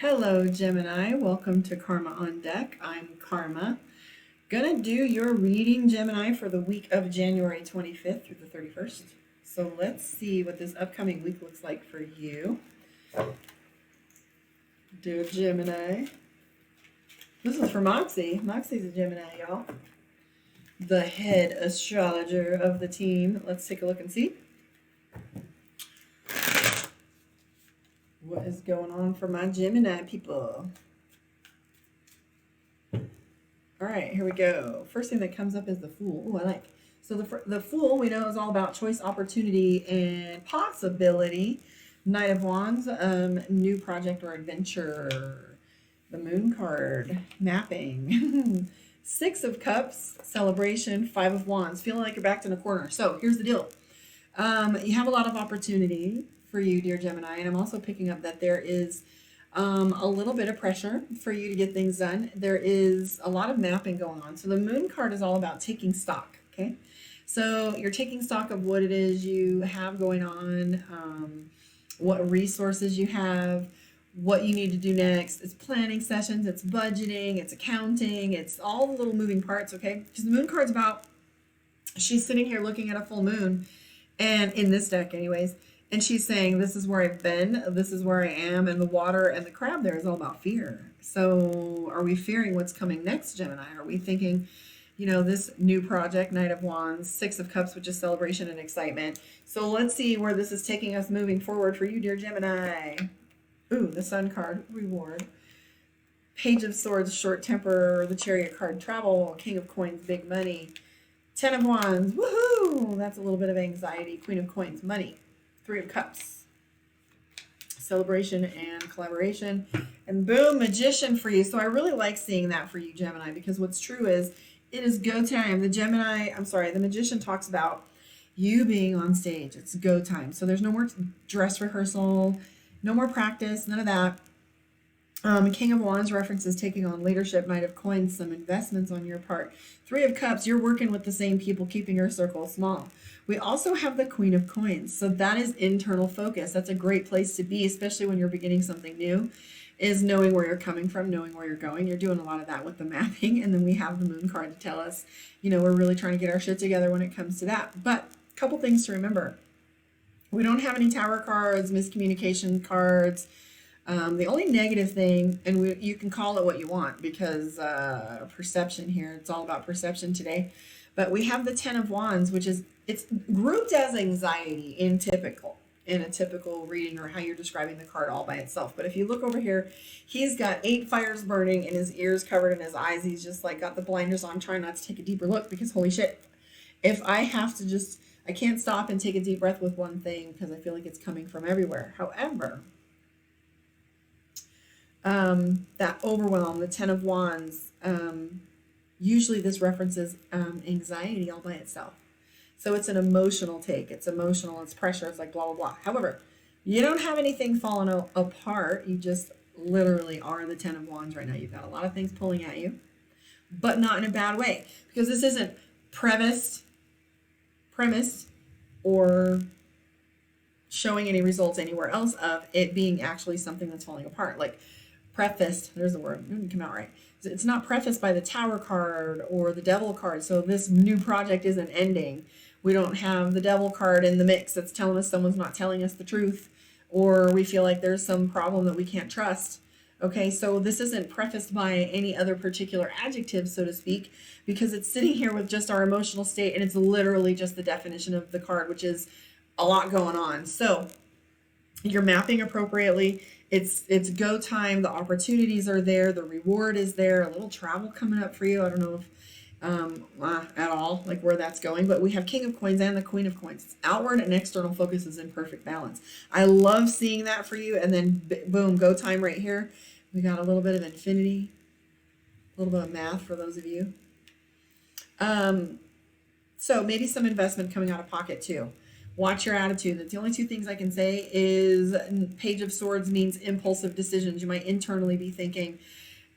Hello, Gemini. Welcome to Karma on Deck. I'm Karma. Gonna do your reading, Gemini, for the week of January 25th through the 31st. So let's see what this upcoming week looks like for you, dear Gemini. This is for Moxie. Moxie's a Gemini, y'all. The head astrologer of the team. Let's take a look and see what is going on for my Gemini people. All right, here we go. First thing that comes up is the Fool. Ooh, I like. So the Fool, we know, is all about choice, opportunity, and possibility. Knight of Wands, new project or adventure. The Moon card, mapping. Six of Cups, celebration. Five of Wands, feeling like you're backed in a corner. So here's the deal. You have a lot of opportunity for you, dear Gemini, and I'm also picking up that there is a little bit of pressure for you to get things done. There is a lot of mapping going on. So the Moon card is all about taking stock, okay? So you're taking stock of what it is you have going on, what resources you have, what you need to do next. It's planning sessions, it's budgeting, it's accounting, it's all the little moving parts, okay? Because the Moon card's about, she's sitting here looking at a full moon, and in this deck anyways, and she's saying, this is where I've been, this is where I am, and the water and the crab there is all about fear. So are we fearing what's coming next, Gemini? Are we thinking, you know, this new project, Knight of Wands, Six of Cups, which is celebration and excitement. So let's see where this is taking us moving forward for you, dear Gemini. Ooh, the Sun card, reward. Page of Swords, short temper. The Chariot card, travel. King of Coins, big money. Ten of Wands, woohoo! That's a little bit of anxiety. Queen of Coins, money. Three of Cups, celebration and collaboration, and boom, Magician for you. So I really like seeing that for you, Gemini, because what's true is it is go time. The Magician talks about you being on stage. It's go time. So there's no more dress rehearsal, no more practice, none of that. King of Wands references taking on leadership. Knight of Coins, some investments on your part. Three of Cups, you're working with the same people, keeping your circle small. We also have the Queen of Coins. So that is internal focus. That's a great place to be, especially when you're beginning something new, is knowing where you're coming from, knowing where you're going. You're doing a lot of that with the mapping. And then we have the Moon card to tell us, you know, we're really trying to get our shit together when it comes to that. But a couple things to remember. We don't have any Tower cards, miscommunication cards. The only negative thing, and you can call it what you want because perception here, it's all about perception today. But we have the Ten of Wands, which is, it's grouped as anxiety in a typical reading, or how you're describing the card all by itself. But if you look over here, he's got 8 fires burning and his ears covered in his eyes. He's just like got the blinders on, trying not to take a deeper look because holy shit, if I have to just, I can't stop and take a deep breath with one thing because I feel like it's coming from everywhere. However, that overwhelm, the Ten of Wands, usually this references anxiety all by itself. So it's an emotional take. It's emotional. It's pressure. It's like blah, blah, blah. However, you don't have anything falling apart. You just literally are the Ten of Wands right now. You've got a lot of things pulling at you, but not in a bad way, because this isn't premised or showing any results anywhere else of it being actually something that's falling apart. Like prefaced, there's the word, it didn't come out right. It's not prefaced by the Tower card or the Devil card. So this new project isn't ending. We don't have the Devil card in the mix that's telling us someone's not telling us the truth, or we feel like there's some problem that we can't trust. Okay, so this isn't prefaced by any other particular adjective, so to speak, because it's sitting here with just our emotional state, and it's literally just the definition of the card, which is a lot going on. So you're mapping appropriately. It's go time. The opportunities are there. The reward is there. A little travel coming up for you. I don't know if at all like where that's going, but we have King of Coins and the Queen of Coins. It's outward and external focus is in perfect balance. I love seeing that for you. And then boom, go time right here. We got a little bit of infinity, a little bit of math for those of you. So maybe some investment coming out of pocket too. Watch your attitude. That's the only two things I can say. Is Page of Swords means impulsive decisions. You might internally be thinking,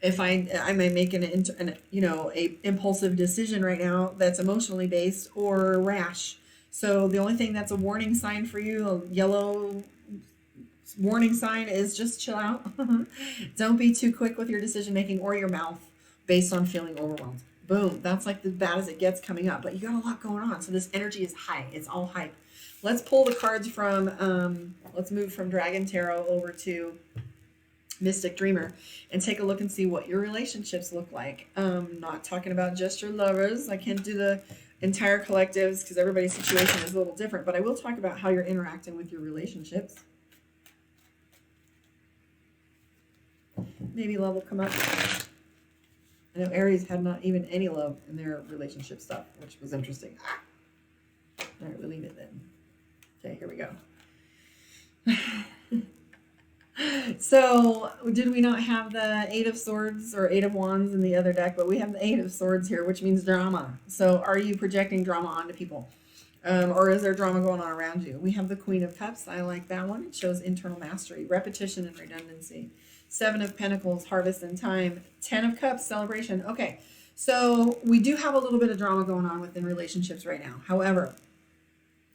if I might make an a impulsive decision right now that's emotionally based or rash. So the only thing that's a warning sign for you, a yellow Warning sign is just chill out. Don't be too quick with your decision making or your mouth based on feeling overwhelmed. Boom. That's like as bad as it gets coming up. But you got a lot going on. So this energy is high. It's all hype. Let's pull the cards from, let's move from Dragon Tarot over to Mystic Dreamer and take a look and see what your relationships look like. Not talking about just your lovers. I can't do the entire collectives because everybody's situation is a little different. But I will talk about how you're interacting with your relationships. Maybe love will come up. I know Aries had not even any love in their relationship stuff, which was interesting. All right, we'll leave it then. Okay, here we go. So, did we not have the Eight of Swords or Eight of Wands in the other deck? But we have the Eight of Swords here, which means drama. So, are you projecting drama onto people? Or is there drama going on around you? We have the Queen of Cups. I like that one. It shows internal mastery, repetition, and redundancy. Seven of Pentacles, harvest and time. 10 of Cups, celebration. Okay, so we do have a little bit of drama going on within relationships right now. However,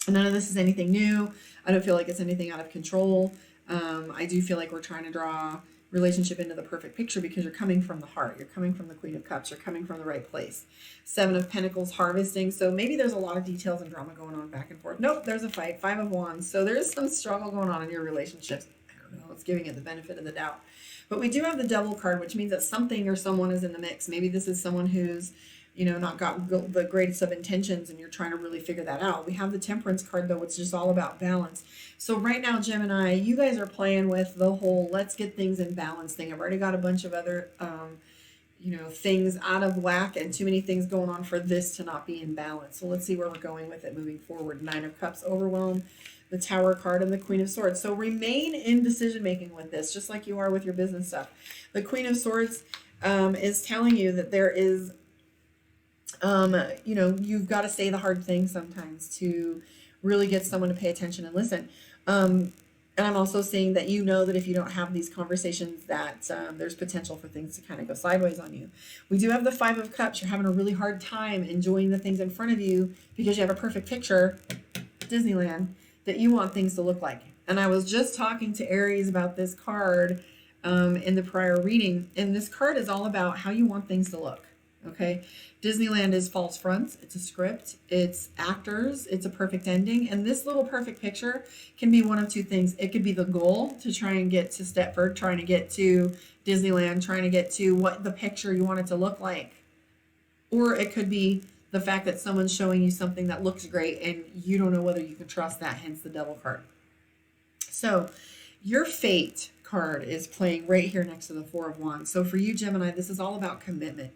none of this is anything new. I don't feel like it's anything out of control. I do feel like we're trying to draw relationship into the perfect picture because you're coming from the heart. You're coming from the Queen of Cups. You're coming from the right place. Seven of Pentacles, harvesting. So maybe there's a lot of details and drama going on back and forth. Nope, there's a fight. Five of Wands. So there is some struggle going on in your relationships. I don't know. It's giving it the benefit of the doubt. But we do have the Devil card, which means that something or someone is in the mix. Maybe this is someone who's, you know, not got the greatest of intentions and you're trying to really figure that out. We have the Temperance card, though, which is just all about balance. So right now, Gemini, you guys are playing with the whole let's get things in balance thing. I've already got a bunch of other, you know, things out of whack and too many things going on for this to not be in balance. So let's see where we're going with it moving forward. Nine of Cups, overwhelm, the Tower card, and the Queen of Swords. So remain in decision making with this, just like you are with your business stuff. The Queen of Swords is telling you that there is, you know, you've got to say the hard thing sometimes to really get someone to pay attention and listen. And I'm also seeing that you know that if you don't have these conversations that there's potential for things to kind of go sideways on you. We do have the Five of Cups. You're having a really hard time enjoying the things in front of you because you have a perfect picture, Disneyland, that you want things to look like. And I was just talking to Aries about this card in the prior reading. And this card is all about how you want things to look. Okay. Disneyland is false fronts. It's a script. It's actors. It's a perfect ending. And this little perfect picture can be one of two things. It could be the goal to try and get to Stepford, trying to get to Disneyland, trying to get to what the picture you want it to look like. Or it could be the fact that someone's showing you something that looks great and you don't know whether you can trust that, hence the Devil card. So your Fate card is playing right here next to the Four of Wands. So for you, Gemini, this is all about commitment.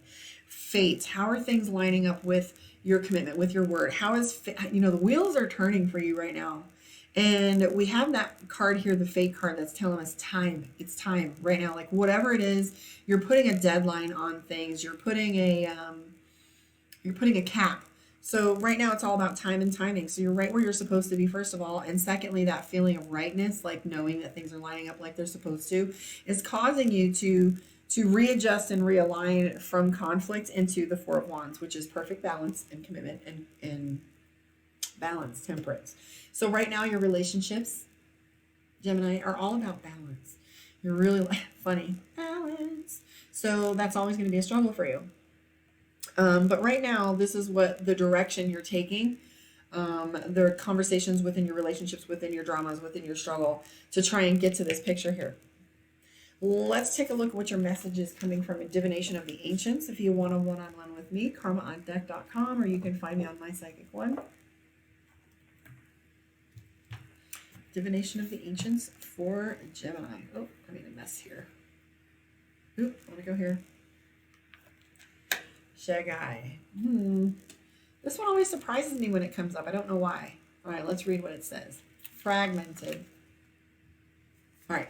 Fate, how are things lining up with your commitment, with your word? How is, you know, the wheels are turning for you right now. And we have that card here, the Fate card, that's telling us time. It's time right now. Like whatever it is, you're putting a deadline on things. You're putting a cap. So right now it's all about time and timing. So you're right where you're supposed to be, first of all. And secondly, that feeling of rightness, like knowing that things are lining up like they're supposed to, is causing you to readjust and realign from conflict into the Four of Wands, which is perfect balance and commitment and balance, temperance. So right now your relationships, Gemini, are all about balance. You're really funny. Balance. So that's always going to be a struggle for you. But right now, this is what the direction you're taking. There are conversations within your relationships, within your dramas, within your struggle to try and get to this picture here. Let's take a look at what your message is coming from a Divination of the Ancients. If you want a one-on-one with me, karmaondeck.com, or you can find me on My Psychic One. Divination of the Ancients for Gemini. Oh, I made a mess here. Oop, I want to go here. Shagai. This one always surprises me when it comes up. I don't know why. All right, let's read what it says. Fragmented. All right.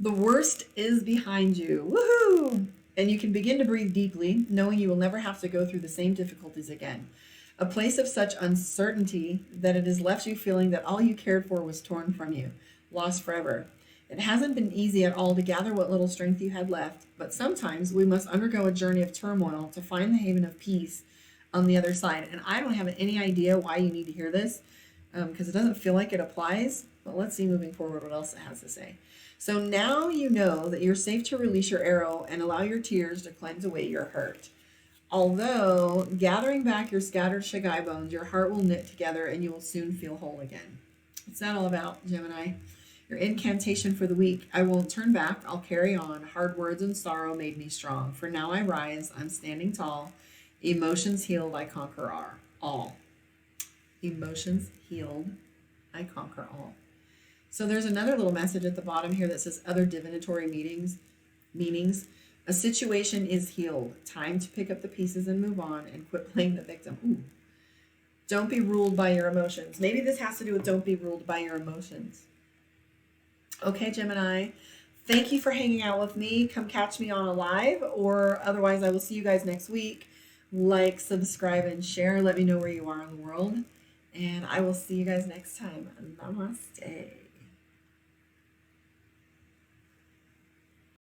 The worst is behind you. Woohoo! And you can begin to breathe deeply, knowing you will never have to go through the same difficulties again. A place of such uncertainty that it has left you feeling that all you cared for was torn from you, lost forever. It hasn't been easy at all to gather what little strength you had left, but sometimes we must undergo a journey of turmoil to find the haven of peace on the other side. And I don't have any idea why you need to hear this, because it doesn't feel like it applies. But let's see moving forward what else it has to say. So now you know that you're safe to release your arrow and allow your tears to cleanse away your hurt. Although gathering back your scattered shagai bones, your heart will knit together and you will soon feel whole again. What's that all about, Gemini? Your incantation for the week. I won't turn back. I'll carry on. Hard words and sorrow made me strong. For now I rise. I'm standing tall. Emotions healed. I conquer all. Emotions healed. I conquer all. So there's another little message at the bottom here that says other divinatory meanings. A situation is healed. Time to pick up the pieces and move on and quit playing the victim. Ooh. Don't be ruled by your emotions. Maybe this has to do with don't be ruled by your emotions. Okay, Gemini. Thank you for hanging out with me. Come catch me on a live, or otherwise I will see you guys next week. Like, subscribe, and share. Let me know where you are in the world. And I will see you guys next time. Namaste.